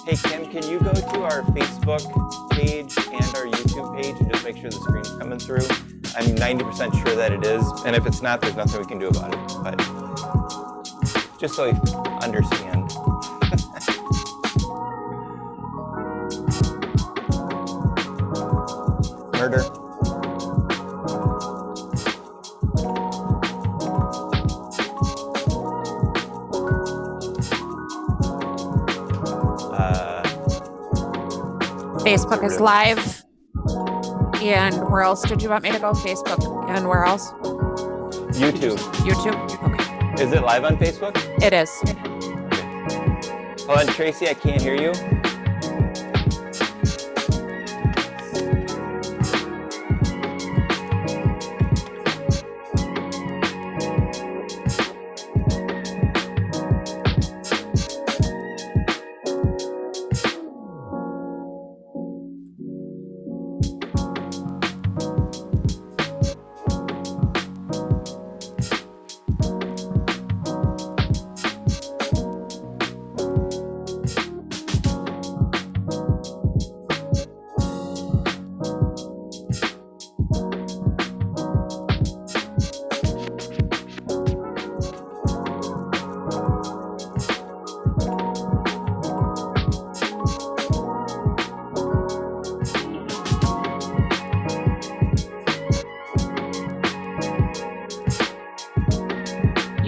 Hey Kim, can you go to our Facebook page and our YouTube page and just make sure the screen's coming through? I'm 90% sure that it is, and if it's not, there's nothing we can do about it. But just so you understand. Murder. Facebook is live. And where else did you want me to go? Facebook. And where else? YouTube. YouTube? Okay. Is it live on Facebook? It is. Okay. Hold on, Tracy, I can't hear you.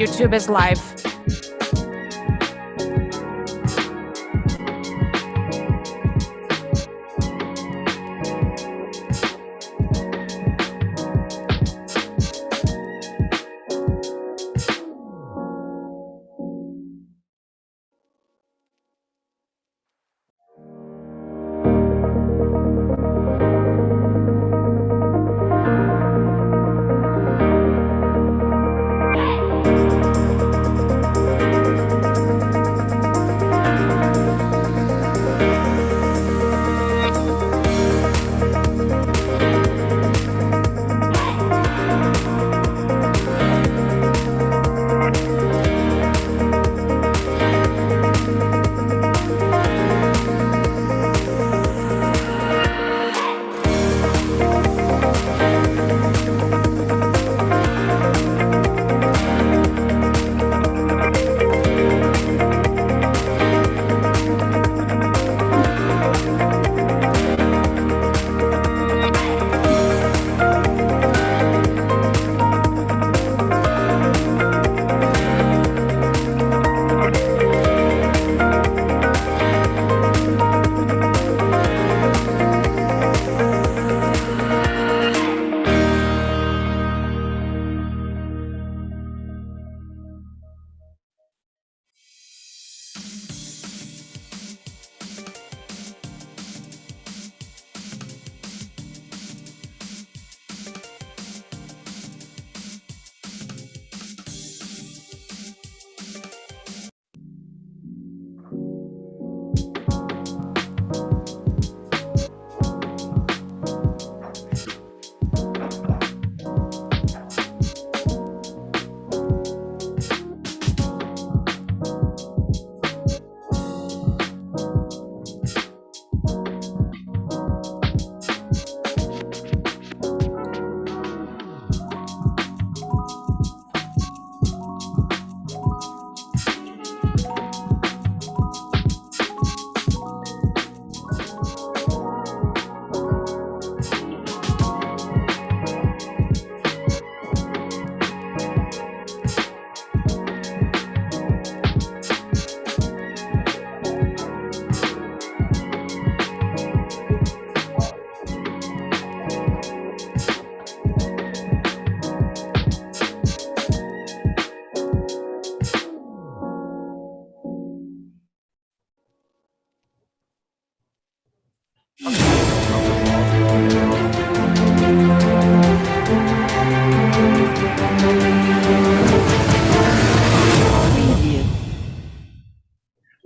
YouTube is live.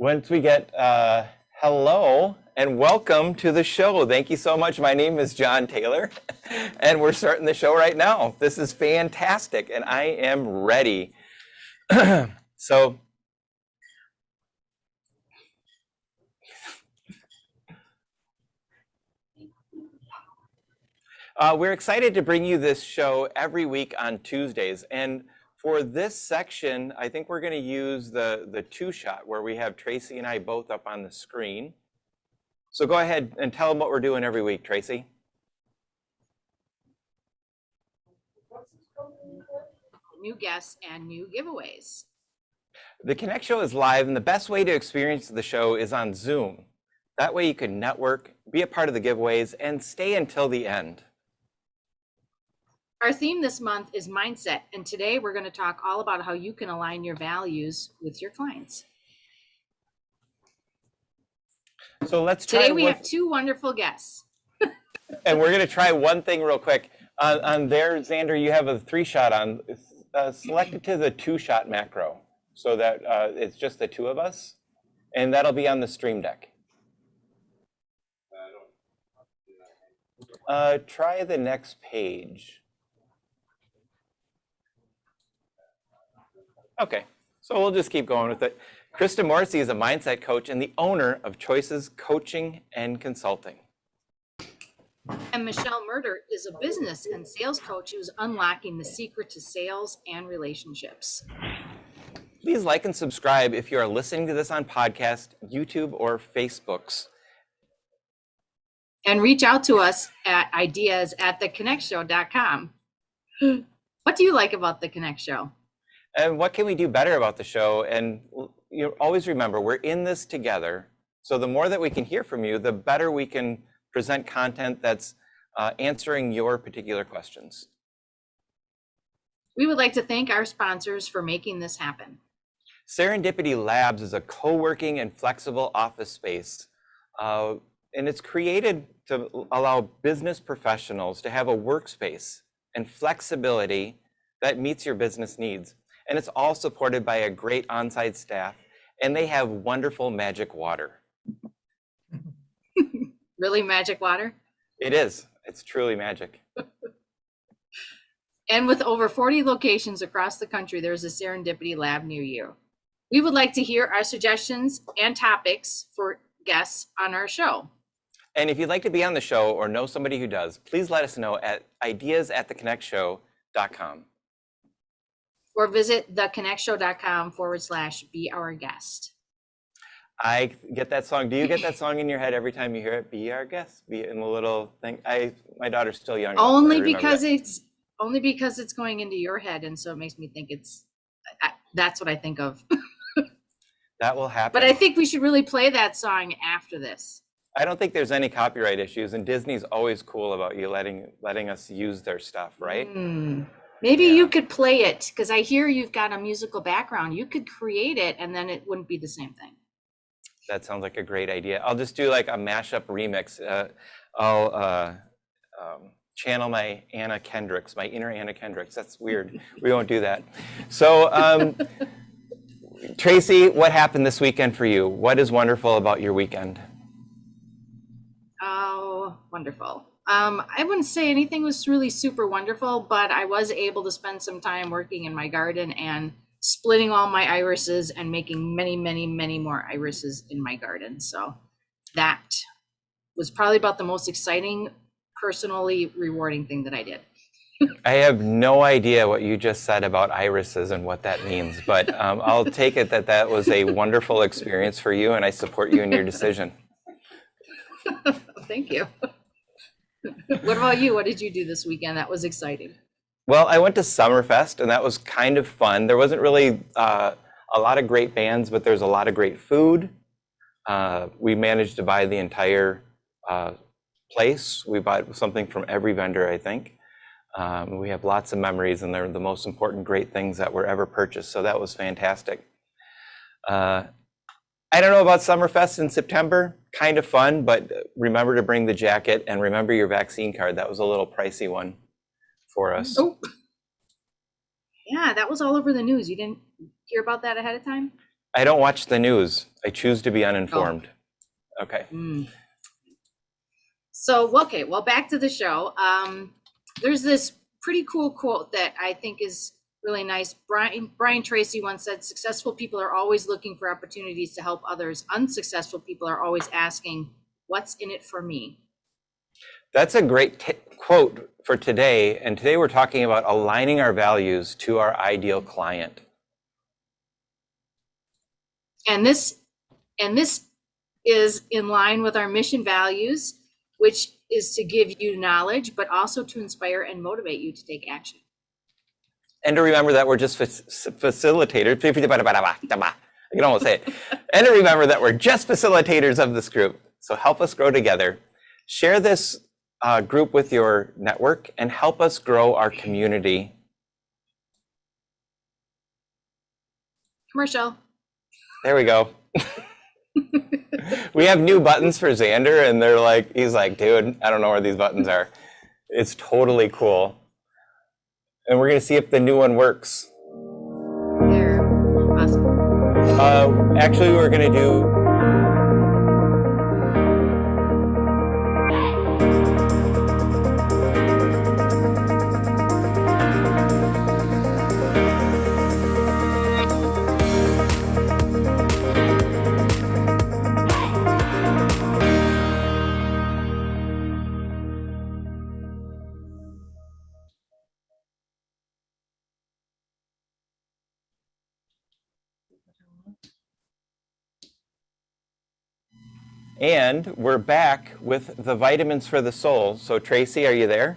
Once we get hello and welcome to the show. Thank you so much. My name is John Taylor, and we're starting the show right now. This is fantastic, and I am ready. So, we're excited to bring you this show every week on Tuesdays. And for this section, I think we're going to use the two-shot where we have Tracy and I both up on the screen. So go ahead and tell them what we're doing every week, Tracy. New guests and new giveaways. The Connect Show is live, and the best way to experience the show is on Zoom. That way you can network, be a part of the giveaways, and stay until the end. Our theme this month is mindset, and today we're going to talk all about how you can align your values with your clients. So let's try. Today we have two wonderful guests. And we're going to try one thing real quick. On there, Xander, you have a three-shot on. Select it to the two-shot macro so that it's just the two of us, and that'll be on the stream deck. Try the next page. Okay, so we'll just keep going with it. Krista Morrissey is a mindset coach and the owner of Choices Coaching and Consulting. And Michelle Mytrer is a business and sales coach who's unlocking the secret to sales and relationships. Please like and subscribe if you are listening to this on podcast, YouTube, or Facebooks. And reach out to us at ideas@theconnectshow.com. What do you like about The Connect Show? And what can we do better about the show? And you always remember, we're in this together. So the more that we can hear from you, the better we can present content that's answering your particular questions. We would like to thank our sponsors for making this happen. Serendipity Labs is a co-working and flexible office space. And it's created to allow business professionals to have a workspace and flexibility that meets your business needs. And it's all supported by a great on-site staff, and they have wonderful magic water. Really magic water? It is. It's truly magic. And with over 40 locations across the country, there's a Serendipity Lab near you. We would like to hear our suggestions and topics for guests on our show. And if you'd like to be on the show or know somebody who does, please let us know at ideas@theconnectshow.com. Or visit theconnectshow.com/be our guest. I get that song. Do you get that song in your head every time you hear it? Be our guest. Be in the little thing. My daughter's still young. Only because it's going into your head, and so it makes me think that's what I think of. That will happen. But I think we should really play that song after this. I don't think there's any copyright issues, and Disney's always cool about you letting us use their stuff, right? Maybe you could play it, because I hear you've got a musical background. You could create it, and then it wouldn't be the same thing. That sounds like a great idea. I'll just do like a mashup remix. I'll channel my Anna Kendricks, my inner Anna Kendricks. That's weird. We won't do that. So, Tracy, what happened this weekend for you? What is wonderful about your weekend? Oh, wonderful. I wouldn't say anything was really super wonderful, but I was able to spend some time working in my garden and splitting all my irises and making many, many, many more irises in my garden. So that was probably about the most exciting, personally rewarding thing that I did. I have no idea what you just said about irises and what that means, but I'll take it that was a wonderful experience for you, and I support you in your decision. Thank you. What about you? What did you do this weekend that was exciting? Well, I went to Summerfest, and that was kind of fun. There wasn't really a lot of great bands, but there's a lot of great food. We managed to buy the entire place. We bought something from every vendor, I think. We have lots of memories, and they're the most important great things that were ever purchased, so that was fantastic. I don't know about Summerfest in September. Kind of fun, but remember to bring the jacket and remember your vaccine card. That was a little pricey one for us. Oh, yeah, that was all over the news. You didn't hear about that ahead of time? I don't watch the news. I choose to be uninformed. Okay. So, okay, well, back to the show. There's this pretty cool quote that I think is really nice. Brian Tracy once said, "Successful people are always looking for opportunities to help others. Unsuccessful people are always asking, what's in it for me?" That's a great quote for today. And today we're talking about aligning our values to our ideal client. And this is in line with our mission values, which is to give you knowledge, but also to inspire and motivate you to take action. And to remember that we're just facilitators. I can almost say it. And to remember that we're just facilitators of this group. So help us grow together. Share this group with your network and help us grow our community. Commercial. There we go. We have new buttons for Xander, and he's like, dude, I don't know where these buttons are. It's totally cool. And we're going to see if the new one works. They're awesome. Actually, we're going to do... And we're back with the vitamins for the soul. So Tracy, are you there?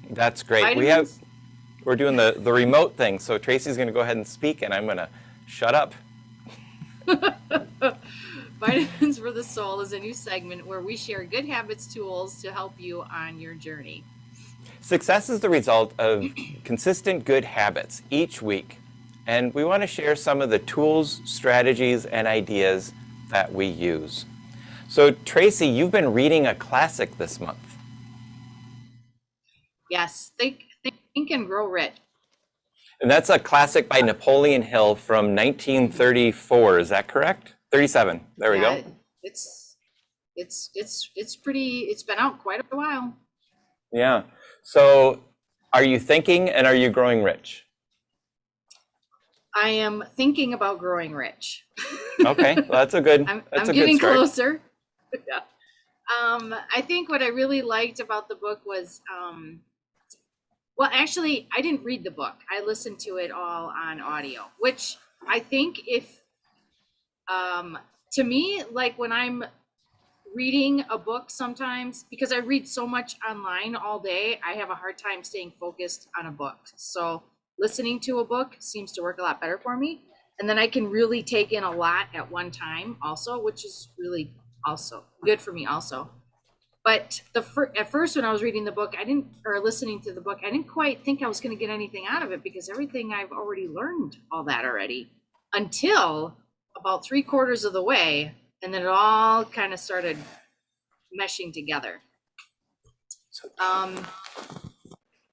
That's great. Vitamins? We're doing the remote thing. So Tracy's going to go ahead and speak, and I'm going to shut up. Vitamins for the Soul is a new segment where we share good habits tools to help you on your journey. Success is the result of consistent good habits each week. And we want to share some of the tools, strategies, and ideas that we use. So Tracy, you've been reading a classic this month. Yes, Think and Grow Rich. And that's a classic by Napoleon Hill from 1934. Is that correct? 37. There we go. It's been out quite a while. Yeah. So are you thinking and are you growing rich? I am thinking about growing rich. Okay, well, that's a good. I'm That's a getting good start. closer. Yeah. I think what I really liked about the book was, well, actually, I didn't read the book. I listened to it all on audio, which I think to me, like when I'm reading a book sometimes, because I read so much online all day, I have a hard time staying focused on a book. So listening to a book seems to work a lot better for me. And then I can really take in a lot at one time also, which is really also good for me also. But at first when I was reading the book, listening to the book, I didn't quite think I was going to get anything out of it because everything I've already learned all that already until about 3/4 of the way. And then it all kind of started meshing together.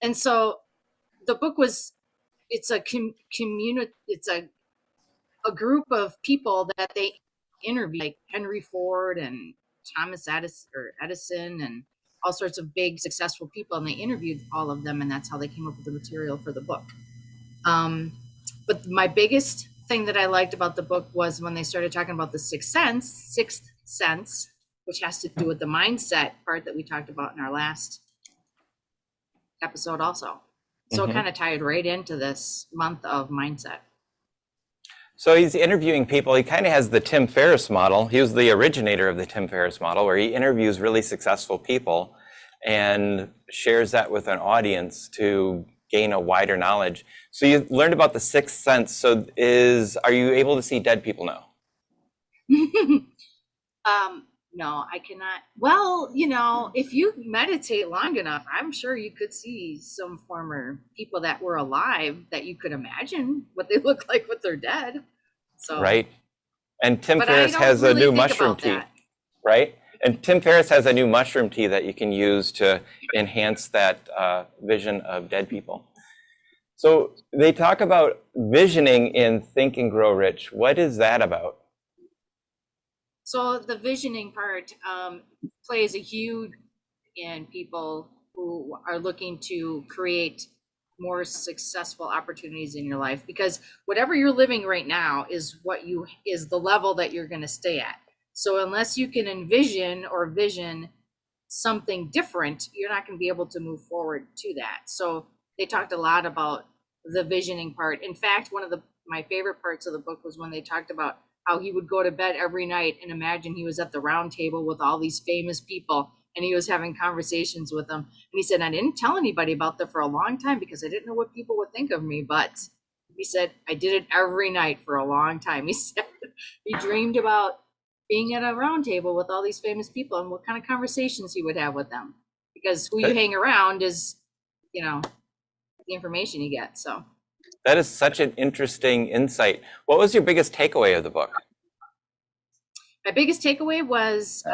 And so the book it's a community, it's a group of people that they interview, like Henry Ford and Thomas Edison and all sorts of big successful people, and they interviewed all of them, and that's how they came up with the material for the book. But my biggest thing that I liked about the book was when they started talking about the sixth sense, which has to do with the mindset part that we talked about in our last episode also. So it kind of tied right into this month of mindset. So he's interviewing people. He kind of has the Tim Ferriss model. He was the originator of the Tim Ferriss model, where he interviews really successful people and shares that with an audience to gain a wider knowledge. So you learned about the sixth sense. So are you able to see dead people now? No, I cannot. Well, if you meditate long enough, I'm sure you could see some former people that were alive that you could imagine what they look like when they're dead. So right. And Tim Ferriss has a new mushroom tea, right? And Tim Ferriss has a new mushroom tea that you can use to enhance that vision of dead people. So they talk about visioning in Think and Grow Rich. What is that about? So the visioning part plays a huge in people who are looking to create more successful opportunities in your life, because whatever you're living right now is the level that you're going to stay at. So unless you can envision or vision something different, you're not going to be able to move forward to that. So they talked a lot about the visioning part. In fact, one of my favorite parts of the book was when they talked about how he would go to bed every night and imagine he was at the round table with all these famous people and he was having conversations with them. And he said, I didn't tell anybody about that for a long time because I didn't know what people would think of me. But he said, I did it every night for a long time. He said he dreamed about being at a round table with all these famous people and what kind of conversations he would have with them, because who you hang around is, the information you get. So that is such an interesting insight. What was your biggest takeaway of the book? My biggest takeaway was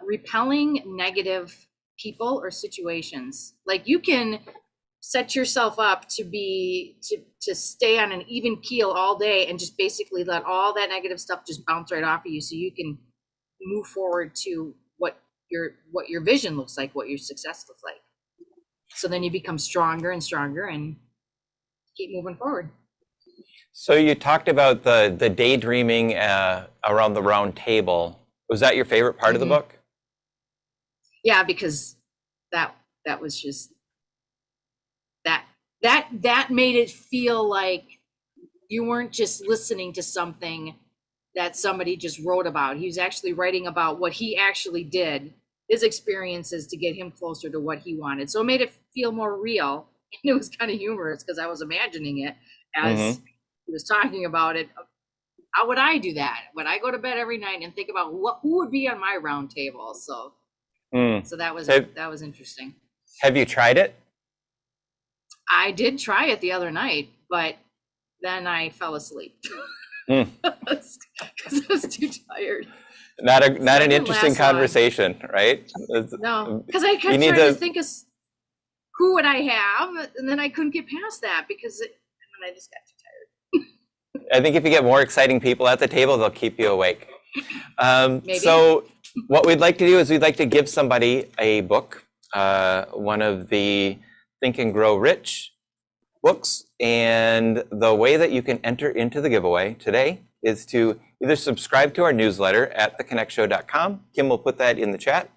repelling negative people or situations. Like, you can set yourself up to stay on an even keel all day and just basically let all that negative stuff just bounce right off of you, so you can move forward to what your vision looks like, what your success looks like. So then you become stronger and stronger and keep moving forward. So you talked about the daydreaming around the round table. Was that your favorite part of the book? Yeah, because that was just that made it feel like you weren't just listening to something that somebody just wrote about. He was actually writing about what he actually did, his experiences, to get him closer to what he wanted. So it made it feel more real. And it was kind of humorous because I was imagining it as he was talking about it. How would I do that? Would I go to bed every night and think about who would be on my round table? So that was interesting. Have you tried it? I did try it the other night, but then I fell asleep because I was too tired. Not an interesting conversation, right? No, because I kept trying to think of who would I have, and then I couldn't get past that because then I just got too tired. I think if you get more exciting people at the table, they'll keep you awake. Maybe. So what we'd like to do is we'd like to give somebody a book, one of the Think and Grow Rich books. And the way that you can enter into the giveaway today is to either subscribe to our newsletter at theconnectshow.com. Kim will put that in the chat.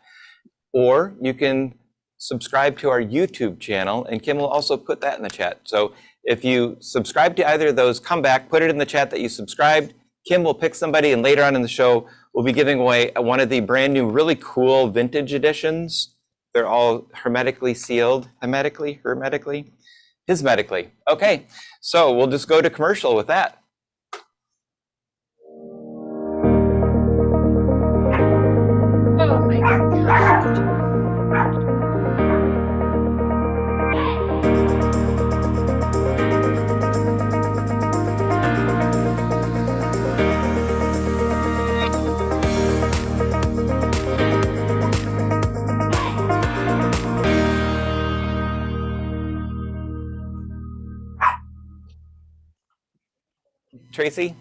Or you can subscribe to our YouTube channel, and Kim will also put that in the chat. So if you subscribe to either of those, come back, put it in the chat that you subscribed. Kim will pick somebody, and later on in the show, we'll be giving away one of the brand new, really cool vintage editions. They're all hermetically sealed. Hermetically? Hismetically. Okay, so we'll just go to commercial with that. Oh my God. Tracy?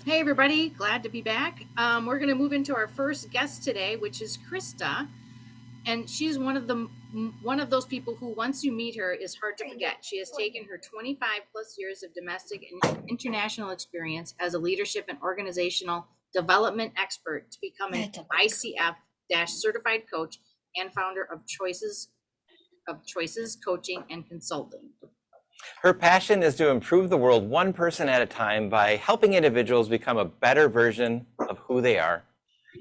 Hey everybody, glad to be back. We're going to move into our first guest today, which is Krista, and she's one of those people who, once you meet her, is hard to forget. She has taken her 25 plus years of domestic and international experience as a leadership and organizational development expert to become an ICF-certified coach and founder of Choices Coaching and Consulting. Her passion is to improve the world one person at a time by helping individuals become a better version of who they are.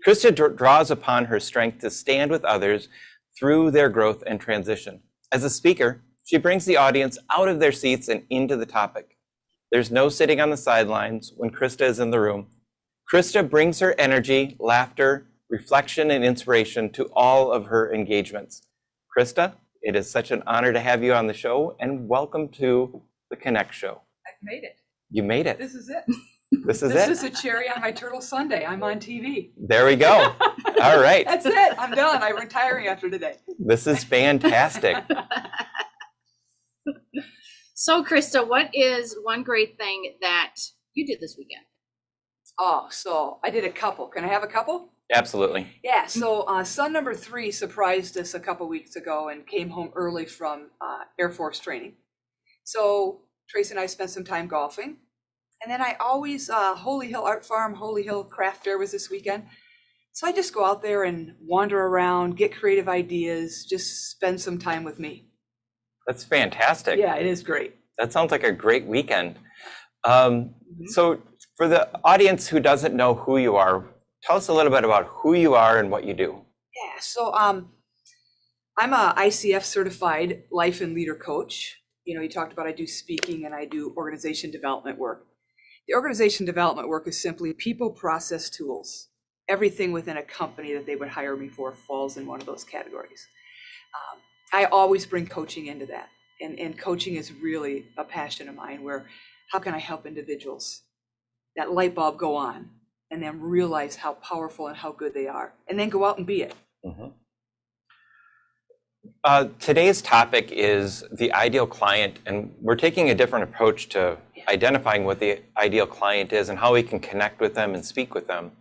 Krista draws upon her strength to stand with others through their growth and transition. As a speaker, she brings the audience out of their seats and into the topic. There's no sitting on the sidelines when Krista is in the room. Krista brings her energy, laughter, reflection, and inspiration to all of her engagements. Krista, it is such an honor to have you on the show, and welcome to the Connect Show. I've made it. You made it. This is it. This is This is a cherry on my Turtle Sunday. I'm on TV. There we go. All right. That's it. I'm done. I'm retiring after today. This is fantastic. So, Krista, what is one great thing that you did this weekend? Oh, so I did a couple. Can I have a couple? Absolutely. Yeah, so son number 3 surprised us a couple weeks ago and came home early from Air Force training. So Tracy and I spent some time golfing. And then I always, Holy Hill Art Farm, Holy Hill Craft Fair was this weekend. So I just go out there and wander around, get creative ideas, just spend some time with me. That's fantastic. Yeah, it is great. That sounds like a great weekend. So for the audience who doesn't know who you are, tell us a little bit about who you are and what you do. Yeah, so I'm a ICF certified life and leader coach. You know, you talked about I do speaking and I do organization development work. The organization development work is simply people, process, tools. Everything within a company that they would hire me for falls in one of those categories. I always bring coaching into that. And coaching is really a passion of mine, where how can I help individuals, that light bulb go on, and then realize how powerful and how good they are, and then go out and be it. Today's topic is the ideal client, and we're taking a different approach to identifying what the ideal client is and how we can connect with them and speak with them.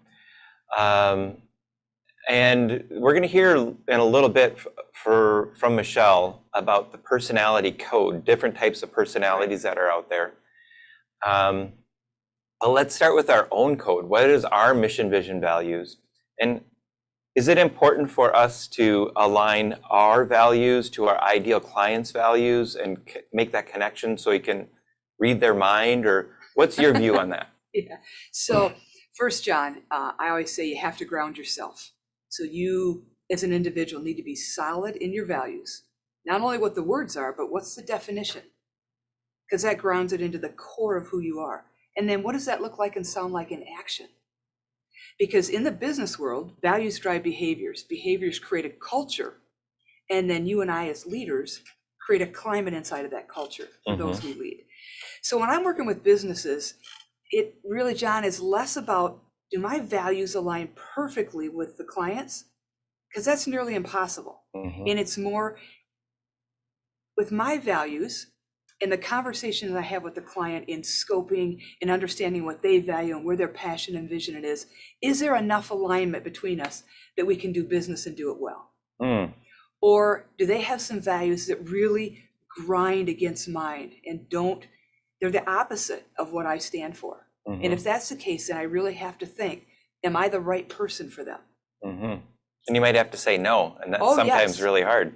And we're going to hear in a little bit from Michelle about the personality code, different types of personalities that are out there. But let's start with our own code. What is our mission, vision, values? And is it important for us to align our values to our ideal client's values and make that connection so we can read their mind? Or what's your view on that? Yeah. So first, Jon, I always say you have to ground yourself. So you, as an individual, need to be solid in your values. Not only what the words are, but what's the definition? Because that grounds it into the core of who you are. And then what does that look like and sound like in action? Because in the business world, values drive behaviors. Behaviors create a culture. And then you and I as leaders create a climate inside of that culture for those we lead. So when I'm working with businesses, it really, Jon, is less about, do my values align perfectly with the clients? Because that's nearly impossible. And it's more with my values and the conversation that I have with the client in scoping and understanding what they value and where their passion and vision it is there enough alignment between us that we can do business and do it well? Or do they have some values that really grind against mine and they're the opposite of what I stand for? And if that's the case, then I really have to think, am I the right person for them? And you might have to say no, and that's sometimes really hard.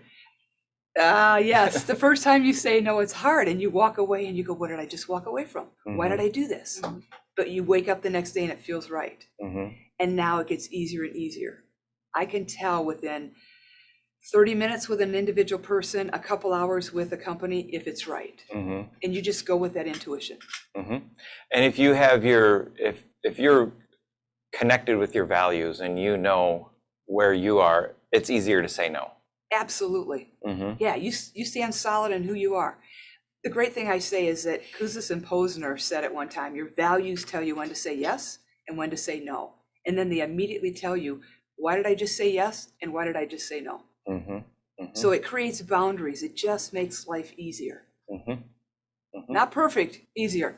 Yes, the first time you say no, it's hard, and you walk away and you go, what did I just walk away from? Why did I do this? But you wake up the next day and it feels right. And now it gets easier and easier. I can tell within 30 minutes with an individual person, a couple hours with a company, if it's right. And you just go with that intuition. And if you have if you're connected with your values and you know where you are, it's easier to say no. Absolutely. Yeah, you stand solid in who you are. The great thing I say is that Kouzes and Posner said at one time, your values tell you when to say yes and when to say no. And then they immediately tell you, why did I just say yes? And why did I just say no? So it creates boundaries. It just makes life easier. Not perfect, easier.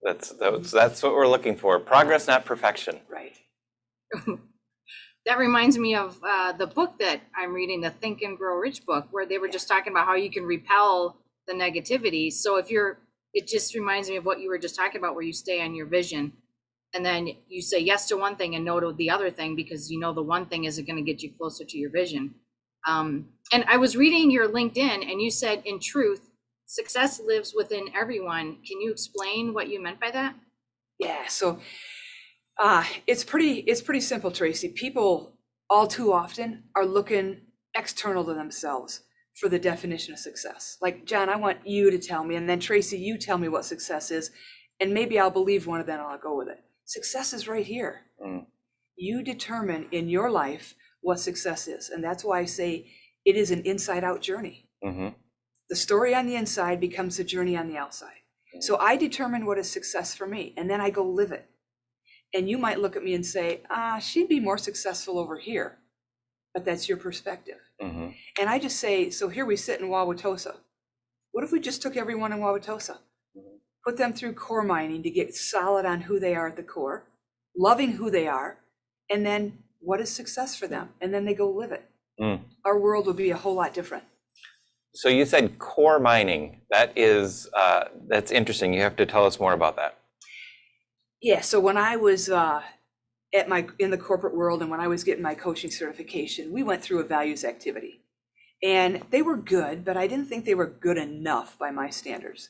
That's what we're looking for. Progress, not perfection. Right. That reminds me of the book that I'm reading, the Think and Grow Rich book, where they were just talking about how you can repel the negativity. So it just reminds me of what you were just talking about, where you stay on your vision and then you say yes to one thing and no to the other thing, because you know the one thing isn't going to get you closer to your vision. And I was reading your LinkedIn and you said, in truth, success lives within everyone. Can you explain what you meant by that? Yeah, so it's pretty simple, Tracy. People all too often are looking external to themselves for the definition of success. Like, Jon, I want you to tell me, and then Tracy, you tell me what success is, and maybe I'll believe one of them and I'll go with it. Success is right here. You determine in your life what success is. And that's why I say it is an inside out journey. The story on the inside becomes the journey on the outside. So I determine what is success for me, and then I go live it. And you might look at me and say, she'd be more successful over here, but that's your perspective. And I just say, so here we sit in Wauwatosa. What if we just took everyone in Wauwatosa, put them through core mining to get solid on who they are at the core, loving who they are, and then what is success for them? And then they go live it. Our world will be a whole lot different. So you said core mining. That's interesting. You have to tell us more about that. Yeah, so when I was in the corporate world and when I was getting my coaching certification, we went through a values activity. And they were good, but I didn't think they were good enough by my standards.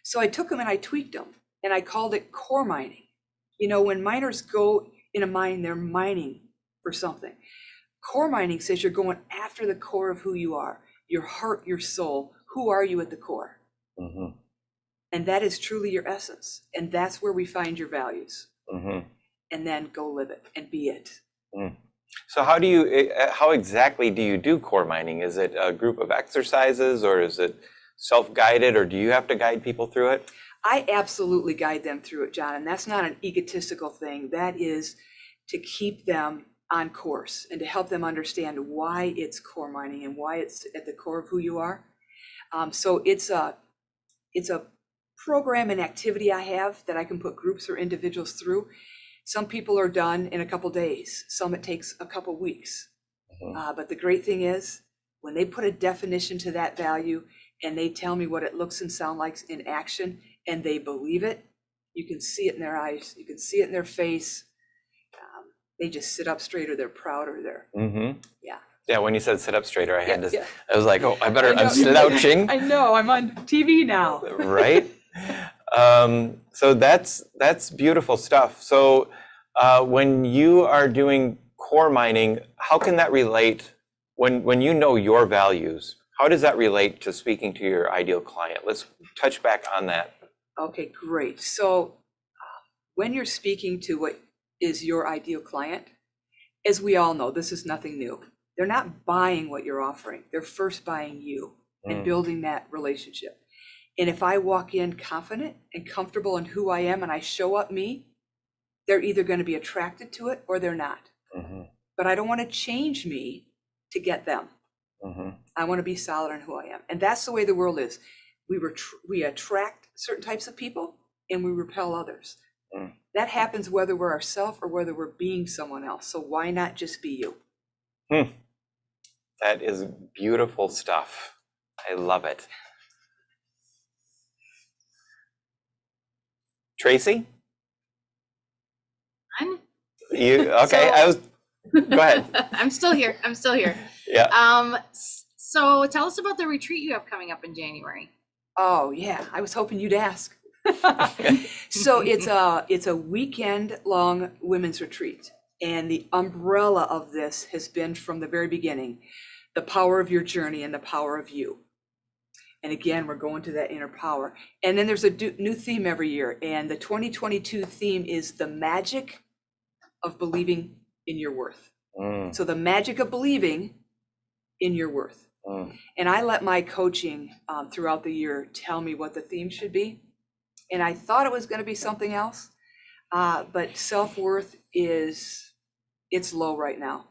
So I took them and I tweaked them and I called it core mining. You know, when miners go in a mine, they're mining for something. Core mining says you're going after the core of who you are, your heart, your soul. Who are you at the core? And that is truly your essence. And that's where we find your values. And then go live it and be it. So how exactly do you do core mining? Is it a group of exercises or is it self-guided, or do you have to guide people through it? I absolutely guide them through it, John. And that's not an egotistical thing. That is to keep them on course and to help them understand why it's core mining and why it's at the core of who you are. So it's a program and activity I have that I can put groups or individuals through. Some people are done in a couple days. Some it takes a couple weeks. But the great thing is when they put a definition to that value and they tell me what it looks and sounds like in action and they believe it, you can see it in their eyes. You can see it in their face. They just sit up straighter. They're prouder. Yeah, when you said sit up straighter, I was like, oh, I'm slouching. I know, I'm on TV now. Right? So that's beautiful stuff. So when you are doing core mining, how can that relate when you know your values? How does that relate to speaking to your ideal client? Let's touch back on that. Okay, great. So when you're speaking to what is your ideal client, as we all know, this is nothing new. They're not buying what you're offering. They're first buying you and building that relationship. And if I walk in confident and comfortable in who I am and I show up me, they're either going to be attracted to it or they're not. But I don't want to change me to get them. I want to be solid in who I am. And that's the way the world is. We attract certain types of people and we repel others. That happens whether we're ourselves or whether we're being someone else. So why not just be you? That is beautiful stuff. I love it. Tracy? You okay? Go ahead. I'm still here. Yeah. So tell us about the retreat you have coming up in January. Oh yeah, I was hoping you'd ask. So it's a weekend long women's retreat. And the umbrella of this has been from the very beginning, the power of your journey and the power of you. And again, we're going to that inner power. And then there's a new theme every year. And the 2022 theme is the magic of believing in your worth. So the magic of believing in your worth. And I let my coaching throughout the year tell me what the theme should be. And I thought it was going to be something else. But self-worth it's low right now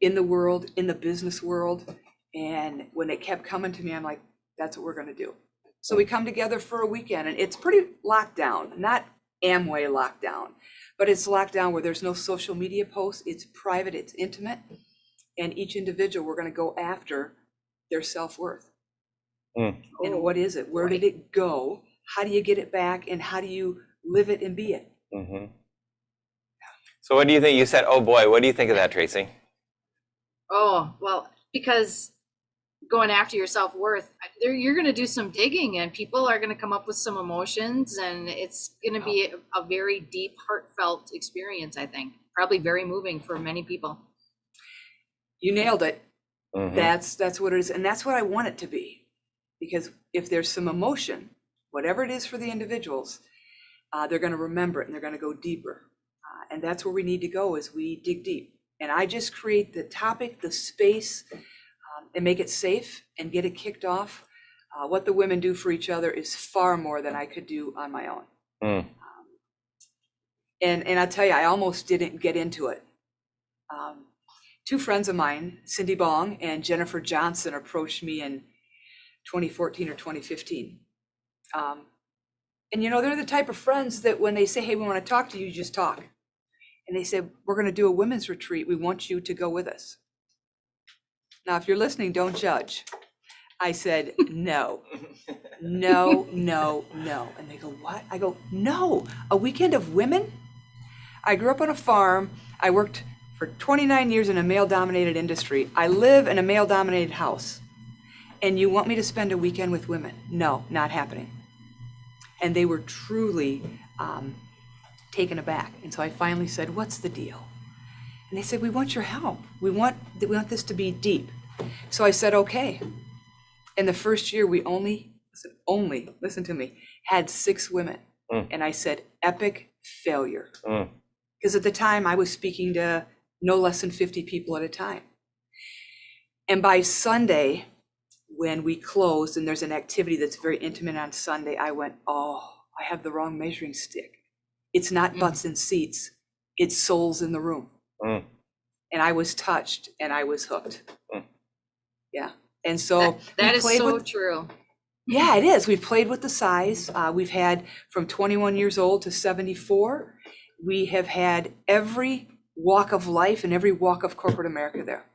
in the world, in the business world. And when it kept coming to me, I'm like, that's what we're going to do. So we come together for a weekend and it's pretty locked down, not Amway lockdown, but it's locked down where there's no social media posts. It's private, it's intimate. And each individual, we're going to go after their self-worth. And what is it? Where did it go? How do you get it back? And how do you live it and be it? So what do you think? You said, oh boy, what do you think of that, Tracy? Oh, well, because going after your self-worth, you're going to do some digging and people are going to come up with some emotions and it's going to be a very deep, heartfelt experience, I think. Probably very moving for many people. You nailed it. That's what it is. And that's what I want it to be. Because if there's some emotion, whatever it is for the individuals, they're going to remember it and they're going to go deeper. And that's where we need to go as we dig deep. And I just create the topic, the space, and make it safe and get it kicked off. What the women do for each other is far more than I could do on my own. And I'll tell you, I almost didn't get into it. Two friends of mine, Cindy Bong and Jennifer Johnson, approached me in 2014 or 2015. And you know, they're the type of friends that when they say, hey, we want to talk to you, you just talk. And they said, we're going to do a women's retreat. We want you to go with us. Now, if you're listening, don't judge. I said, no, no, no, no. And they go, what? I go, no, a weekend of women? I grew up on a farm. I worked for 29 years in a male-dominated industry. I live in a male-dominated house. And you want me to spend a weekend with women? No, not happening. And they were truly taken aback. And so I finally said, what's the deal? And they said, we want your help. We want this to be deep. So I said, okay. In the first year, we only, listen to me, had 6 women. And I said, epic failure. Because at the time I was speaking to no less than 50 people at a time. And by Sunday, when we closed and there's an activity that's very intimate on Sunday, I went, oh, I have the wrong measuring stick. It's not butts in seats, it's souls in the room. And I was touched and I was hooked. Yeah. And so that is so true. Yeah, it is. We've played with the size. We've had from 21 years old to 74. We have had every walk of life and every walk of corporate America there.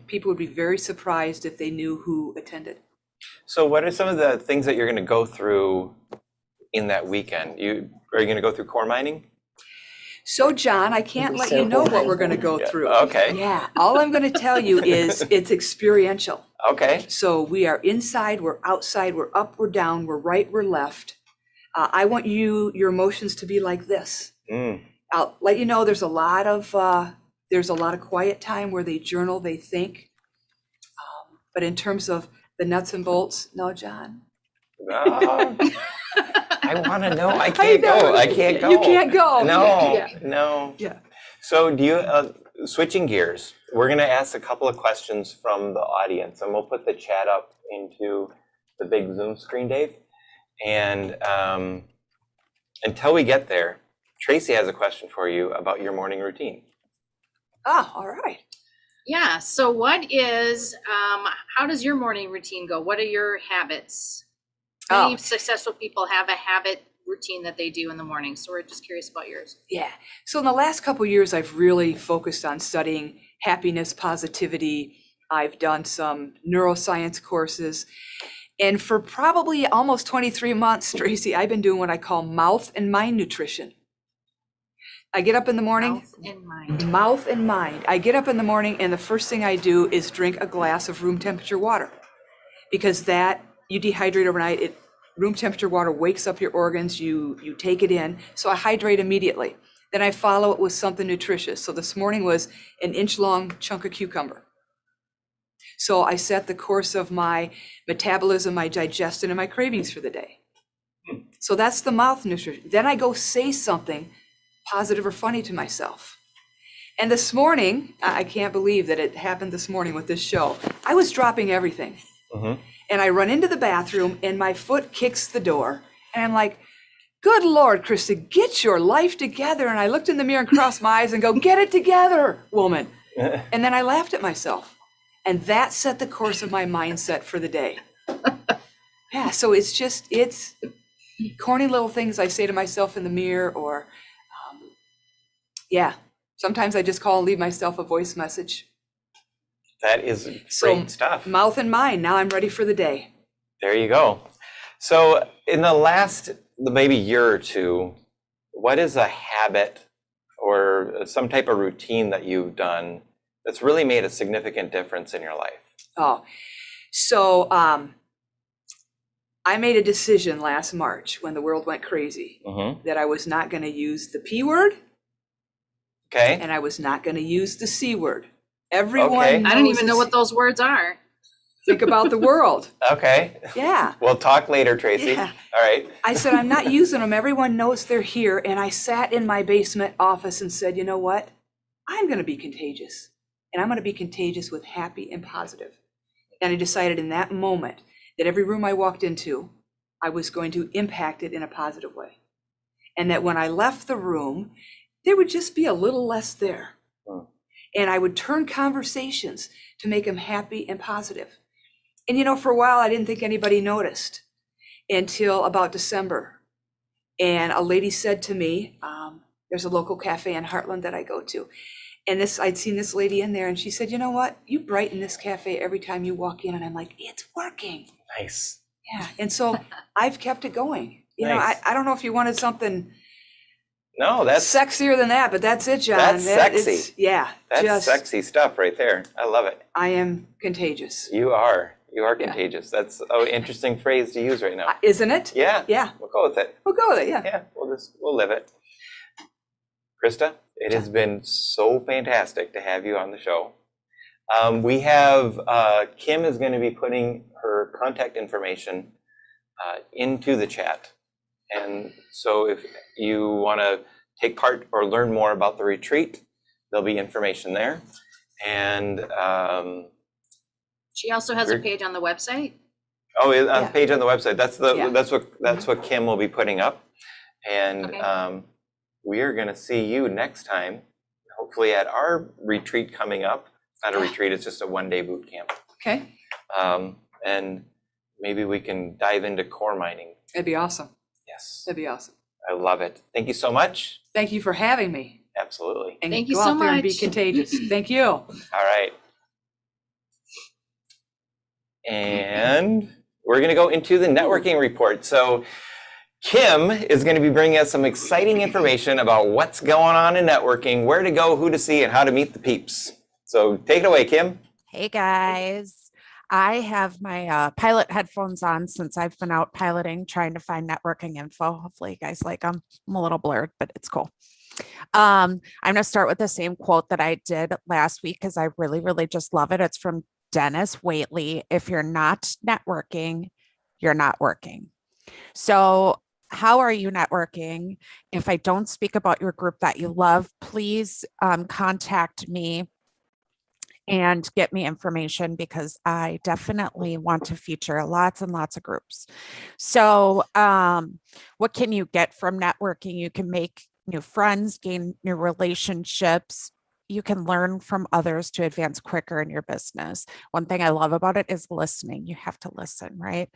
People would be very surprised if they knew who attended. So what are some of the things that you're going to go through in that weekend? Are you going to go through core mining? So John, I can't let you know what we're going to go through. Okay. Yeah, all I'm going to tell you is it's experiential. Okay. So we are inside, we're outside, we're up, we're down, we're right, we're left. I want your emotions to be like this. I'll let you know there's a lot of quiet time where they journal, they think. But in terms of the nuts and bolts, no, John. I want to know. I can't go. I can't go. You can't go. No, Yeah. no. Yeah. So do you, switching gears, we're going to ask a couple of questions from the audience, and we'll put the chat up into the big Zoom screen, Dave. And until we get there, Tracy has a question for you about your morning routine. Oh, all right. Yeah. So how does your morning routine go? What are your habits? Many successful people have a habit routine that they do in the morning. So we're just curious about yours. Yeah. So in the last couple of years, I've really focused on studying happiness, positivity. I've done some neuroscience courses. And for probably almost 23 months, Tracy, I've been doing what I call mouth and mind nutrition. I get up in the morning. Mouth and mind. Mouth and mind. I get up in the morning and the first thing I do is drink a glass of room temperature water, because you dehydrate overnight. Room temperature water wakes up your organs. You take it in. So I hydrate immediately. Then I follow it with something nutritious. So this morning was an inch-long chunk of cucumber. So I set the course of my metabolism, my digestion, and my cravings for the day. So that's the mouth nutrition. Then I go say something positive or funny to myself. And this morning, I can't believe that it happened this morning with this show. I was dropping everything. And I run into the bathroom and my foot kicks the door. And I'm like, good Lord, Krista, get your life together. And I looked in the mirror and crossed my eyes and go, get it together, woman. And then I laughed at myself. And that set the course of my mindset for the day. Yeah, so it's corny little things I say to myself in the mirror, or sometimes I just call and leave myself a voice message. That is great stuff. Mouth and mind. Now I'm ready for the day. There you go. So in the last maybe year or two, what is a habit or some type of routine that you've done that's really made a significant difference in your life? So I made a decision last March when the world went crazy that I was not going to use the P word. Okay. And I was not going to use the C word. Everyone knows I don't even know what those words are. Think about the world. Okay. Yeah. We'll talk later, Tracy. Yeah. All right. I said, I'm not using them. Everyone knows they're here. And I sat in my basement office and said, you know what? I'm going to be contagious. And I'm going to be contagious with happy and positive. And I decided in that moment that every room I walked into, I was going to impact it in a positive way. And that when I left the room, there would just be a little less there. And I would turn conversations to make them happy and positive. And for a while, I didn't think anybody noticed until about December. And a lady said to me, there's a local cafe in Heartland that I go to. And I'd seen this lady in there, and she said, you know what? You brighten this cafe every time you walk in. And I'm like, it's working. Nice. Yeah. And so I've kept it going. Nice. I don't know if you wanted something No, that's sexier than that, but that's it, John. That's sexy. That's That's sexy stuff right there. I love it. I am contagious. You are Yeah. contagious. That's an interesting phrase to use right now. Isn't it? Yeah. Yeah. We'll go with it. We'll go with it. Yeah. Yeah, we'll live it. Krista, it has been so fantastic to have you on the show. We have Kim is going to be putting her contact information into the chat. And so if you want to take part or learn more about the retreat, there'll be information there. And She also has a page on the website. oh, on the page on the website. That's what Kim will be putting up. And Okay. we are going to see you next time, hopefully at our retreat coming up. It's not a retreat, it's just a one-day boot camp. Okay. And maybe we can dive into core mining. That'd be awesome. Yes, That'd be awesome. I love it. Thank you so much. Thank you for having me. Absolutely. And Thank you go so out there and be much. contagious. Thank you. All right. And we're going to go into the networking report. So Kim is going to be bringing us some exciting information about what's going on in networking, where to go, who to see, and how to meet the peeps. So take it away, Kim. Hey guys. I have my pilot headphones on since I've been out piloting, trying to find networking info. Hopefully you guys like them. I'm a little blurred, but it's cool. I'm going to start with the same quote that I did last week because I really, really just love it. It's from Dennis Waitley. If you're not networking, you're not working. So how are you networking? If I don't speak about your group that you love, please contact me and get me information because I definitely want to feature lots and lots of groups. So what can you get from networking? You can make new friends, gain new relationships. You can learn from others to advance quicker in your business. One thing I love about it is listening. You have to listen, right?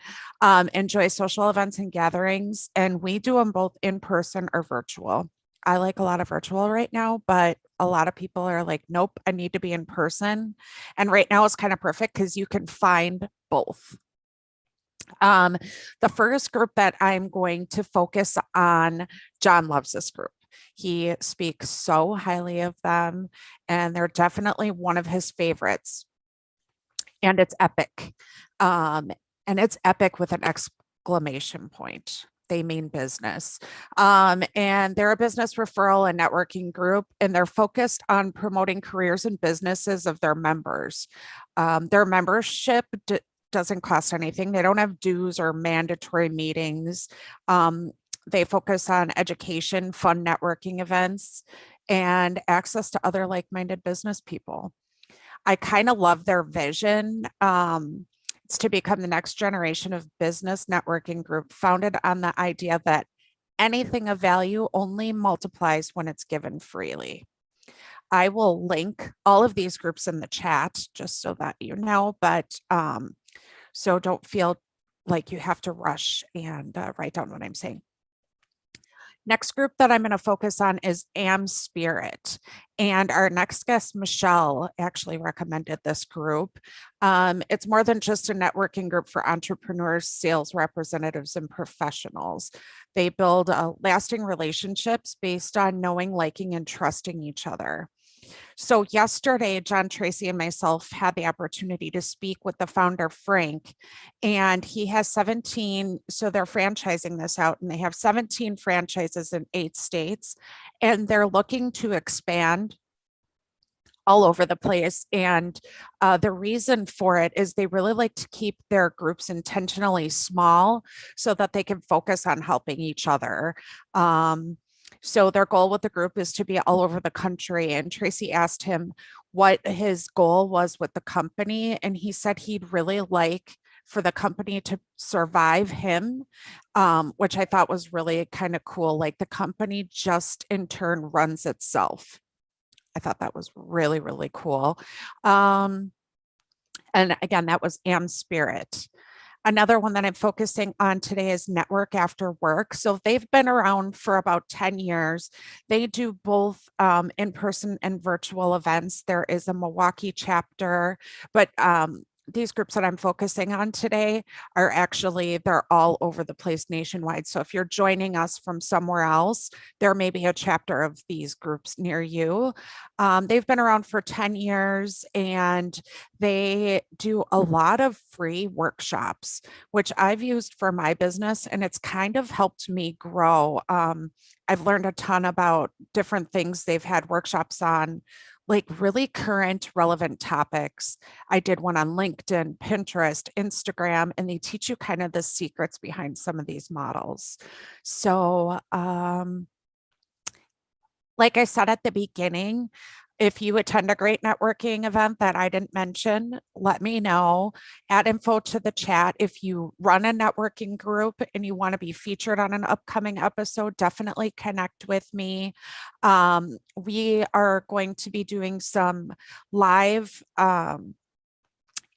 Enjoy social events and gatherings, and we do them both in person or virtual. I like a lot of virtual right now, but a lot of people are like, nope, I need to be in person. And right now it's kind of perfect because you can find both. The first group that I'm going to focus on, Jon loves this group. He speaks so highly of them, and they're definitely one of his favorites. And it's epic. And it's epic with an exclamation point. They mean business. And they're a business referral and networking group, and they're focused on promoting careers and businesses of their members. Their membership doesn't cost anything. They don't have dues or mandatory meetings. They focus on education, fun networking events, and access to other like-minded business people. I kind of love their vision. It's to become the next generation of business networking group founded on the idea that anything of value only multiplies when it's given freely. I will link all of these groups in the chat just so that you know, but so don't feel like you have to rush and write down what I'm saying. Next group that I'm going to focus on is Am Spirit. And our next guest, Michelle, actually recommended this group. It's more than just a networking group for entrepreneurs, sales representatives, and professionals. They build lasting relationships based on knowing, liking, and trusting each other. So yesterday, Jon, Tracy, and myself had the opportunity to speak with the founder, Frank, and he has 17, so they're franchising this out, and they have 17 franchises in 8 states, and they're looking to expand all over the place. And the reason for it is they really like to keep their groups intentionally small so that they can focus on helping each other. So their goal with the group is to be all over the country. And Tracy asked him what his goal was with the company. And he said he'd really like for the company to survive him, which I thought was really kind of cool. Like the company just in turn runs itself. I thought that was really, really cool. And again, that was Am Spirit. Another one that I'm focusing on today is Network After Work. So they've been around for about 10 years. They do both in-person and virtual events. There is a Milwaukee chapter, but these groups that I'm focusing on today are actually, they're all over the place nationwide. So if you're joining us from somewhere else, there may be a chapter of these groups near you. They've been around for 10 years and they do a lot of free workshops, which I've used for my business, and it's kind of helped me grow. I've learned a ton about different things they've had workshops on, like really current relevant topics. I did one on LinkedIn, Pinterest, Instagram, and they teach you kind of the secrets behind some of these models. So, like I said at the beginning, if you attend a great networking event that I didn't mention, let me know. Add info to the chat. If you run a networking group and you want to be featured on an upcoming episode, definitely connect with me. We are going to be doing some live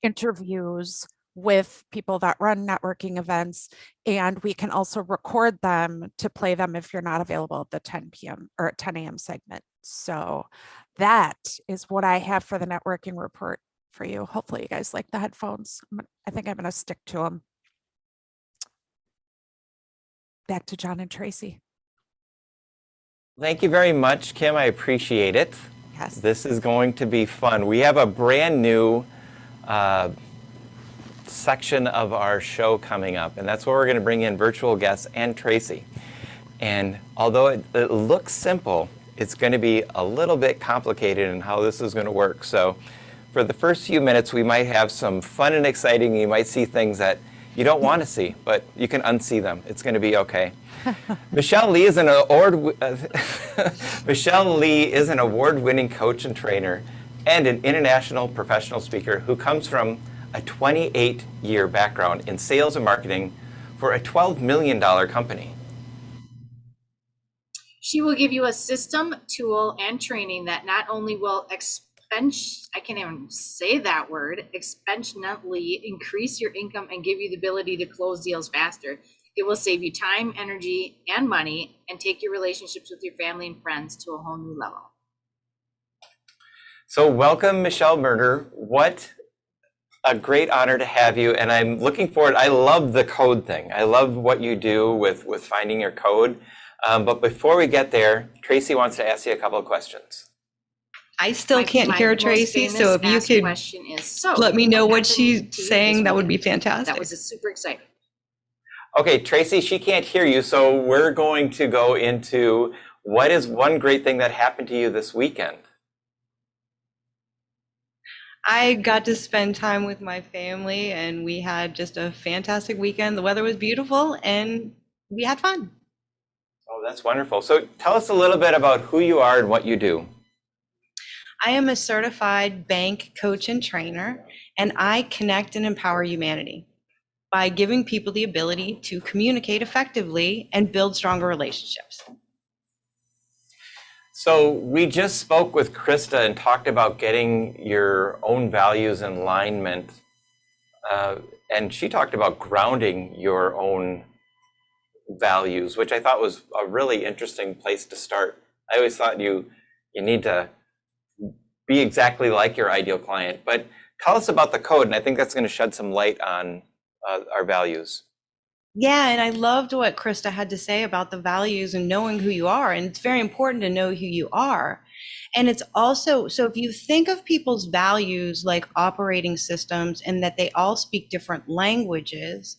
interviews with people that run networking events, and we can also record them to play them if you're not available at the 10 p.m. or 10 a.m. segment. So that is what I have for the networking report for you. Hopefully you guys like the headphones. I think I'm going to stick to them. Back to Jon and Tracy. Thank you very much, Kim. I appreciate it. Yes. This is going to be fun. We have a brand new section of our show coming up, and that's where we're going to bring in virtual guests and Tracy. And although it looks simple, it's going to be a little bit complicated in how this is going to work. So for the first few minutes, we might have some fun and exciting. You might see things that you don't want to see, but you can unsee them. It's going to be okay. Michelle Lee is an award-winning coach and trainer and an international professional speaker who comes from a 28-year background in sales and marketing for a $12 million company. She will give you a system, tool, and training that not only will I can't even say that word, exponentially increase your income and give you the ability to close deals faster. It will save you time, energy, and money, and take your relationships with your family and friends to a whole new level. So welcome, Michelle Mytrer. What a great honor to have you, and I'm looking forward. I love the code thing. I love what you do with finding your code. But before we get there, Tracy wants to ask you a couple of questions. I still can't hear Tracy, so if you could let me know what she's saying, that would be fantastic. That was super exciting. Okay, Tracy, she can't hear you, so we're going to go into what is one great thing that happened to you this weekend? I got to spend time with my family, and we had just a fantastic weekend. The weather was beautiful, and we had fun. Oh, that's wonderful. So tell us a little bit about who you are and what you do. I am a certified bank coach and trainer, and I connect and empower humanity by giving people the ability to communicate effectively and build stronger relationships. So we just spoke with Krista and talked about getting your own values in alignment. And she talked about grounding your own values, which I thought was a really interesting place to start. I always thought you need to be exactly like your ideal client. But tell us about the code, and I think that's going to shed some light on our values. Yeah, and I loved what Krista had to say about the values and knowing who you are. And it's very important to know who you are. And it's also, so if you think of people's values like operating systems and that they all speak different languages,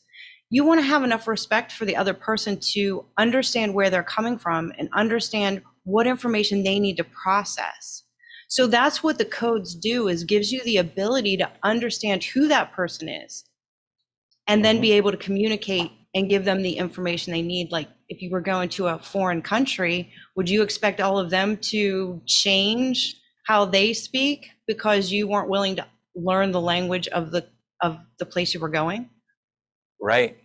you want to have enough respect for the other person to understand where they're coming from and understand what information they need to process. So that's what the codes do, is gives you the ability to understand who that person is and then be able to communicate and give them the information they need. Like if you were going to a foreign country, would you expect all of them to change how they speak because you weren't willing to learn the language of the place you were going? Right.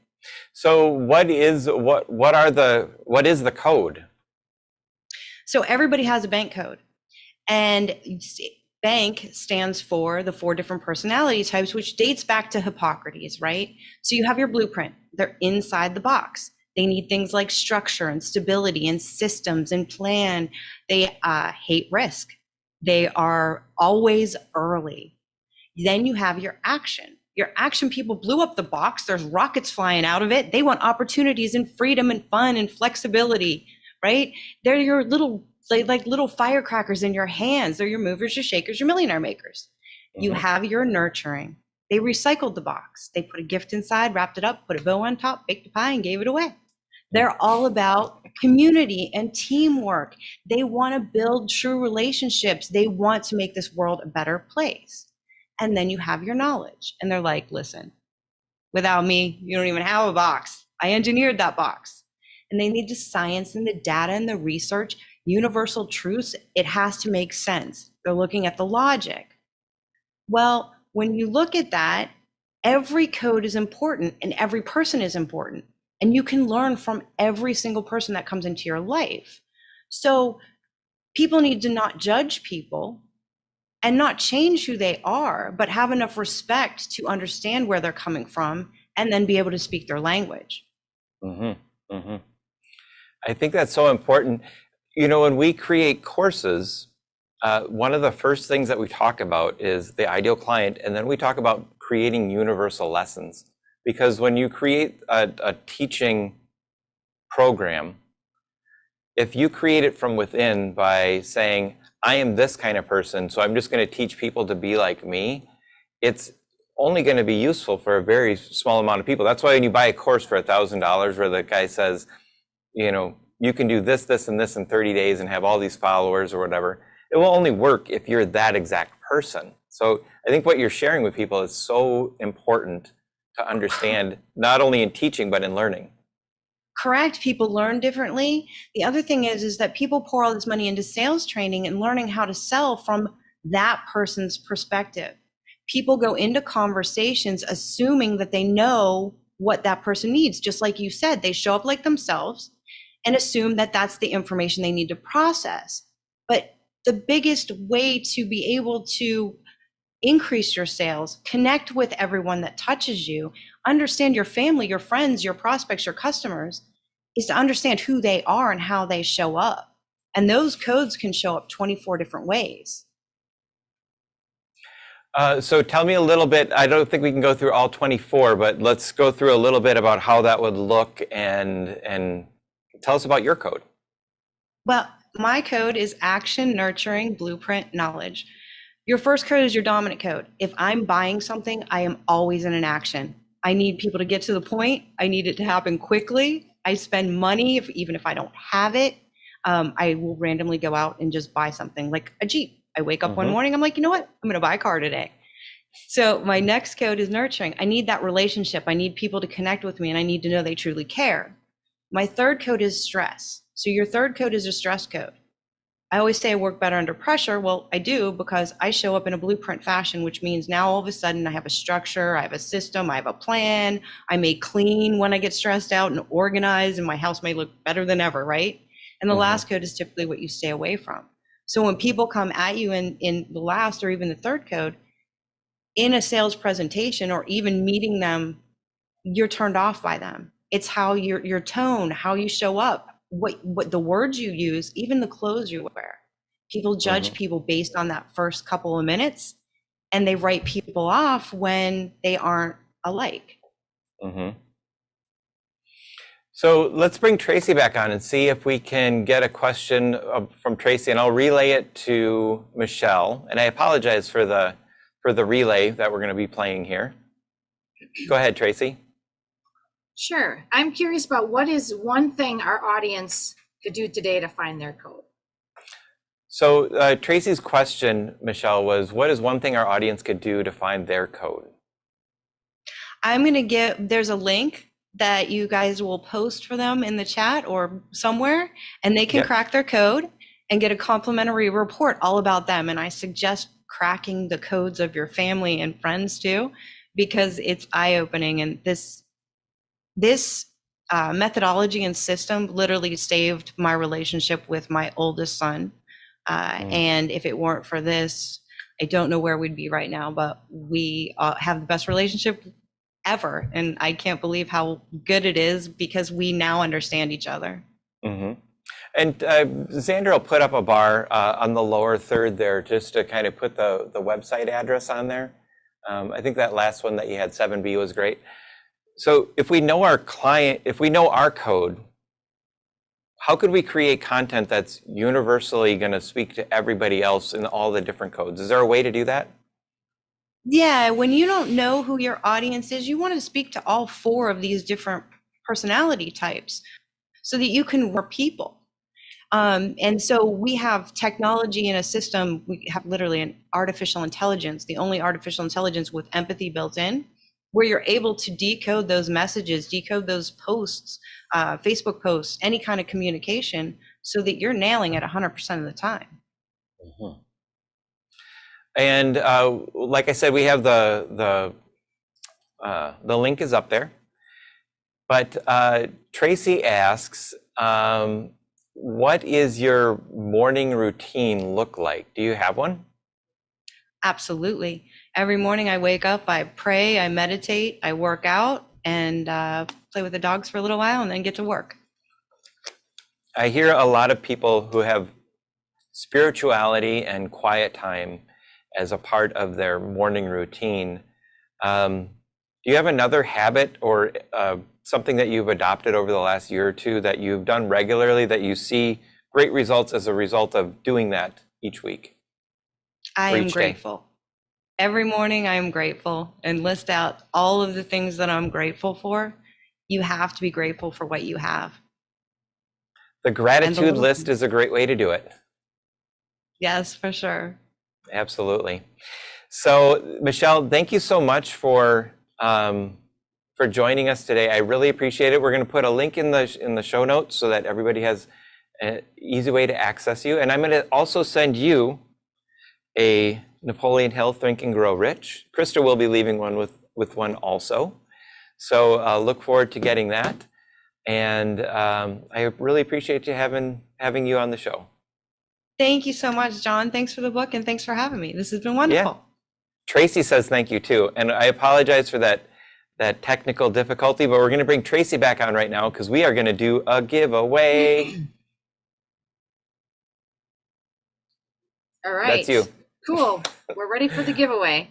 So what is the code? So everybody has a bank code. And Bank stands for the 4 different personality types, which dates back to Hippocrates, right? So you have your blueprint. They're inside the box. They need things like structure and stability and systems and plan. They hate risk. They are always early. Then you have your action. Your action people blew up the box. There's rockets flying out of it. They want opportunities and freedom and fun and flexibility, right? They're your little, like little firecrackers in your hands. They're your movers, your shakers, your millionaire makers. You have your nurturing. They recycled the box. They put a gift inside, wrapped it up, put a bow on top, baked a pie, and gave it away. They're all about community and teamwork. They want to build true relationships. They want to make this world a better place. And then you have your knowledge. And they're like, listen, without me, you don't even have a box. I engineered that box. And they need the science and the data and the research, universal truths. It has to make sense. They're looking at the logic. Well, when you look at that, every code is important and every person is important. And you can learn from every single person that comes into your life. So people need to not judge people and not change who they are, but have enough respect to understand where they're coming from and then be able to speak their language. I think that's so important. You know, when we create courses, one of the first things that we talk about is the ideal client, and then we talk about creating universal lessons. Because when you create a teaching program, if you create it from within by saying, I am this kind of person, so I'm just going to teach people to be like me, it's only going to be useful for a very small amount of people. That's why when you buy a course for $1,000 where the guy says, you know, you can do this, this, and this in 30 days and have all these followers or whatever, it will only work if you're that exact person. So I think what you're sharing with people is so important to understand, not only in teaching, but in learning. Correct. People learn differently. The other thing is that people pour all this money into sales training and learning how to sell from that person's perspective. People go into conversations assuming that they know what that person needs. Just like you said, they show up like themselves and assume that that's the information they need to process. But the biggest way to be able to increase your sales, connect with everyone that touches you, understand your family, your friends, your prospects, your customers, is to understand who they are and how they show up. And those codes can show up 24 different ways. So tell me a little bit, I don't think we can go through all 24, but let's go through a little bit about how that would look and tell us about your code. Well, my code is action, nurturing, blueprint, knowledge. Your first code is your dominant code. If I'm buying something, I am always in an action. I need people to get to the point. I need it to happen quickly. I spend money, even if I don't have it. I will randomly go out and just buy something like a Jeep. I wake up one morning, I'm like, you know what? I'm going to buy a car today. So my next code is nurturing. I need that relationship. I need people to connect with me and I need to know they truly care. My third code is stress. So your third code is a stress code. I always say I work better under pressure. Well, I do because I show up in a blueprint fashion, which means now all of a sudden I have a structure, I have a system, I have a plan. I may clean when I get stressed out and organize, and my house may look better than ever, right? And the last code is typically what you stay away from. So when people come at you in the last or even the third code, in a sales presentation or even meeting them, you're turned off by them. It's how your tone, how you show up, what the words you use, even the clothes you wear. People judge people based on that first couple of minutes, and they write people off when they aren't alike. So let's bring Tracy back on and see if we can get a question from Tracy, and I'll relay it to Michelle. And I apologize for the relay that we're going to be playing here. Go ahead, Tracy. Sure. I'm curious about what is one thing our audience could do today to find their code? So Tracy's question, Michelle, was what is one thing our audience could do to find their code? I'm going to there's a link that you guys will post for them in the chat or somewhere, and they can crack their code and get a complimentary report all about them. And I suggest cracking the codes of your family and friends too, because it's eye-opening. And this methodology and system literally saved my relationship with my oldest son. And if it weren't for this, I don't know where we'd be right now, but we have the best relationship ever. And I can't believe how good it is because we now understand each other. Mm-hmm. And Xander will put up a bar on the lower third there just to kind of put the website address on there. I think that last one that you had, 7B, was great. So if we know our client, if we know our code, how could we create content that's universally going to speak to everybody else in all the different codes? Is there a way to do that? Yeah, when you don't know who your audience is, you want to speak to all 4 of these different personality types so that you can work people. And so we have technology in a system. We have literally an artificial intelligence, the only artificial intelligence with empathy built in, where you're able to decode those messages, decode those posts, Facebook posts, any kind of communication, so that you're nailing it 100% of the time. Mm-hmm. And like I said, we have the link is up there. But Tracy asks, what is your morning routine look like? Do you have one? Absolutely. Every morning I wake up, I pray, I meditate, I work out, and play with the dogs for a little while, and then get to work. I hear a lot of people who have spirituality and quiet time as a part of their morning routine. Do you have another habit or something that you've adopted over the last year or two that you've done regularly that you see great results as a result of doing that each week? I am grateful. Every morning I am grateful and list out all of the things that I'm grateful for. You have to be grateful for what you have. The gratitude list is a great way to do it. Yes, for sure. Absolutely. So, Michelle, thank you so much for joining us today. I really appreciate it. We're going to put a link in the show notes so that everybody has an easy way to access you. And I'm going to also send you a Napoleon Hill Think and Grow Rich. Krista will be leaving one with one also. So look forward to getting that. And I really appreciate you having you on the show. Thank you so much, Jon. Thanks for the book and thanks for having me. This has been wonderful. Yeah. Tracy says thank you too. And I apologize for that technical difficulty, but we're going to bring Tracy back on right now because we are going to do a giveaway. All right. That's you. Cool. We're ready for the giveaway.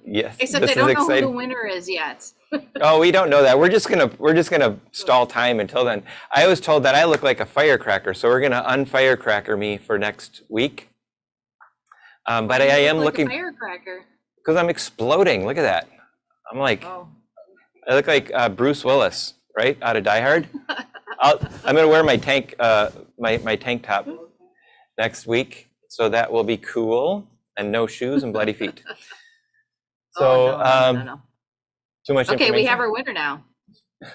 Yes. Except I don't know who the winner is yet. Oh, we don't know that. We're just gonna stall time until then. I was told that I look like a firecracker, so we're gonna unfirecracker me for next week. But I am looking a firecracker because I'm exploding. Look at that. I'm like, I look like Bruce Willis, right, out of Die Hard. I'm gonna wear my tank top next week, so that will be cool, and no shoes and bloody feet. So, no. Too much information. Okay, we have our winner now.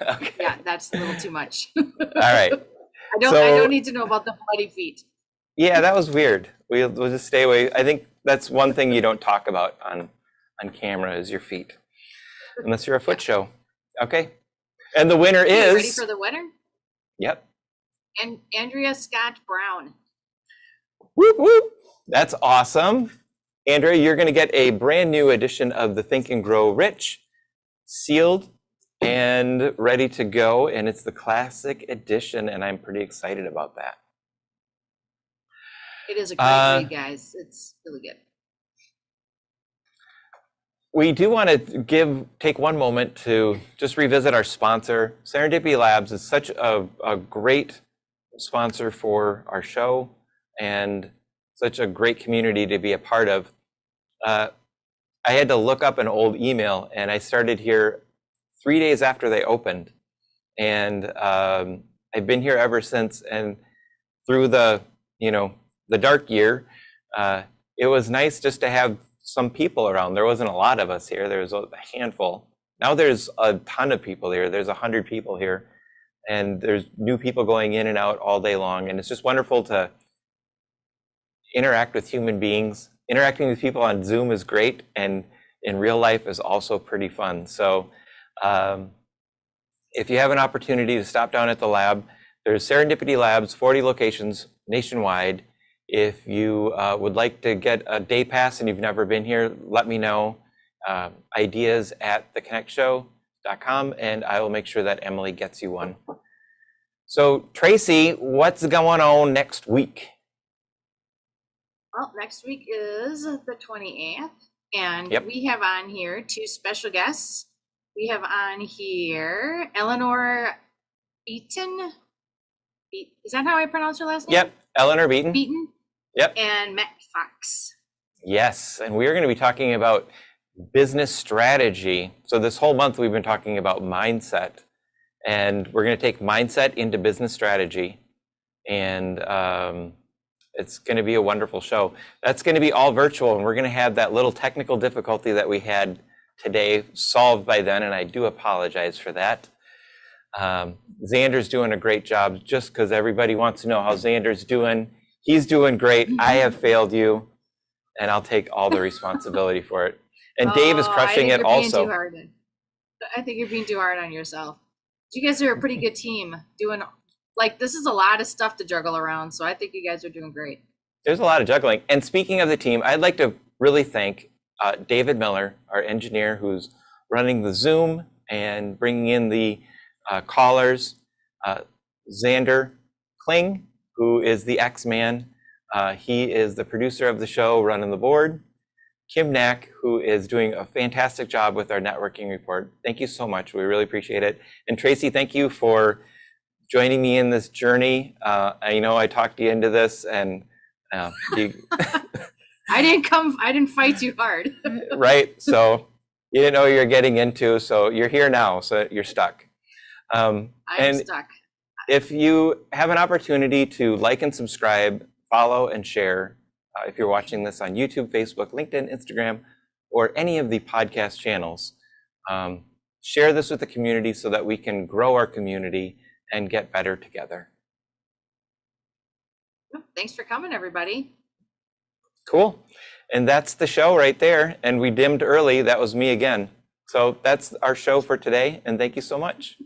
Okay. Yeah, that's a little too much. All right. I don't need to know about the bloody feet. Yeah, that was weird. We'll just stay away. I think that's one thing you don't talk about on camera is your feet, unless you're a foot show. Okay. And the winner is. Ready for the winner? Yep. And Andrea Scott Brown. Whoop whoop. That's awesome. Andrea, you're going to get a brand new edition of the Think and Grow Rich, sealed and ready to go. And it's the classic edition, and I'm pretty excited about that. It is a great read, guys. It's really good. We do want to take one moment to just revisit our sponsor. Serendipity Labs is such a great sponsor for our show and such a great community to be a part of. I had to look up an old email, and I started here 3 days after they opened, and I've been here ever since. And through the dark year, it was nice just to have some people around. There wasn't a lot of us here. There was a handful. Now there's a ton of people here. There's 100 people here, and there's new people going in and out all day long. And it's just wonderful to interact with human beings. Interacting with people on Zoom is great, and in real life is also pretty fun. So if you have an opportunity to stop down at the lab, there's Serendipity Labs, 40 locations nationwide. If you would like to get a day pass and you've never been here, let me know. Ideas at theconnectshow.com, and I will make sure that Emily gets you one. So Tracy, what's going on next week? Well, next week is the 28th, and Yep. we have on here 2 special guests. We have on here Eleanor Beaton. Is that how I pronounce her last name? Yep, Eleanor Beaton. Beaton. Yep. And Matt Fox. Yes, and we're going to be talking about business strategy. So this whole month we've been talking about mindset, and we're going to take mindset into business strategy, and it's going to be a wonderful show. That's going to be all virtual, and we're going to have that little technical difficulty that we had today solved by then, and I do apologize for that. Xander's doing a great job, just because everybody wants to know how Xander's doing. He's doing great. I have failed you, and I'll take all the responsibility for it. And Dave is crushing it also. I think you're being too hard on yourself. You guys are a pretty good team doing, like, this is a lot of stuff to juggle around, so I think you guys are doing great. There's a lot of juggling. And speaking of the team, I'd like to really thank David Miller, our engineer, who's running the Zoom and bringing in the callers. Xander Kling, who is the X-Man. He is the producer of the show, running the board. Kim Knack, who is doing a fantastic job with our networking report. Thank you so much. We really appreciate it. And Tracy, thank you for joining me in this journey. I know I talked you into this, and you I didn't fight too hard. right? So you didn't know what you're getting into, so you're here now, so you're stuck. I'm stuck. If you have an opportunity to like and subscribe, follow and share, if you're watching this on YouTube, Facebook, LinkedIn, Instagram, or any of the podcast channels, share this with the community so that we can grow our community and get better together. Thanks for coming, everybody. Cool. And that's the show right there. And we dimmed early. That was me again. So that's our show for today. And thank you so much.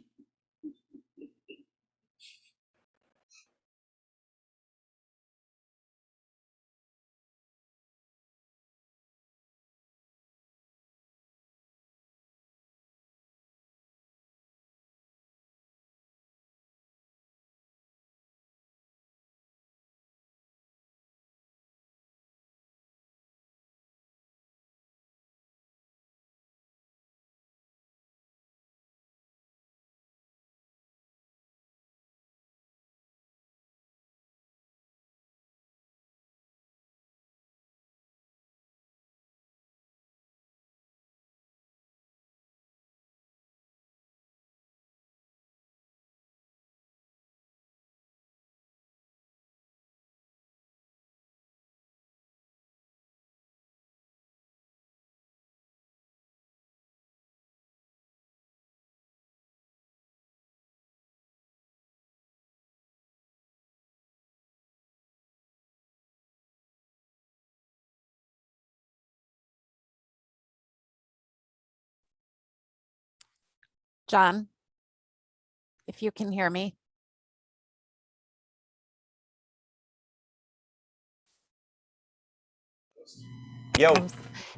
Jon, if you can hear me. Yo.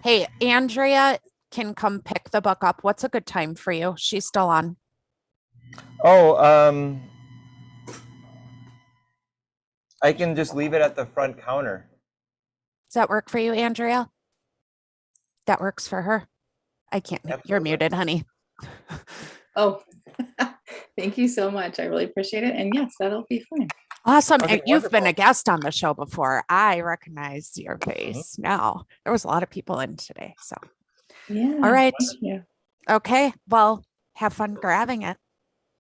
Hey, Andrea can come pick the book up. What's a good time for you? She's still on. Oh, I can just leave it at the front counter. Does that work for you, Andrea? That works for her. I can't. Absolutely. You're muted, honey. Oh, thank you so much. I really appreciate it. And yes, that'll be fine. Awesome. Okay, And you've been a wonderful. guest on the show before. I recognize your face now. There was a lot of people in today. So, Yeah. all right. Thank you. Okay. Well, have fun grabbing it.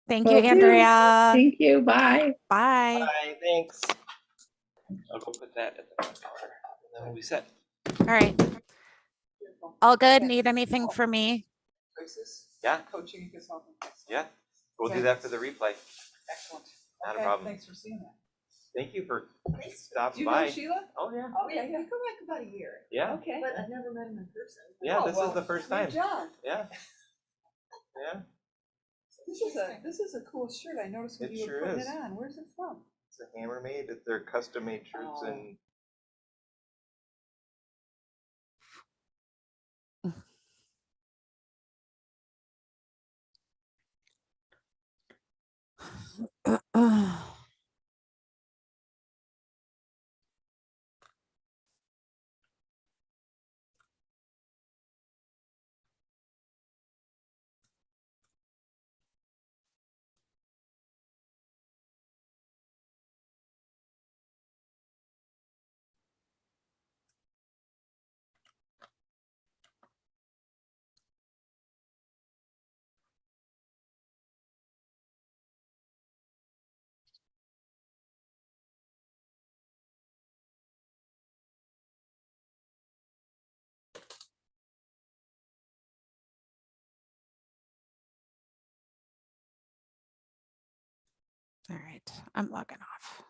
Thank you, Will do. Andrea. Thank you. Bye. Bye. Bye, thanks. I'll go put that at the front counter. And then we'll be set. All right. All good. Need anything from me? Yeah, Coaching and consulting. yeah. We'll do that for the replay. Excellent. Not a Okay, problem. Thanks for seeing that. Thank you for Do stopping you know by. Sheila? Oh, yeah. Oh, yeah, yeah. Go back about a year. Yeah. Okay. But I've never met him in person. Yeah, Oh, this well, is the first Good time. job. Yeah. Yeah. This is a cool shirt. I noticed when It you sure were putting is. it on. Where's it from? It's a hammer made. They're custom made shirts Oh. and All right, I'm logging off.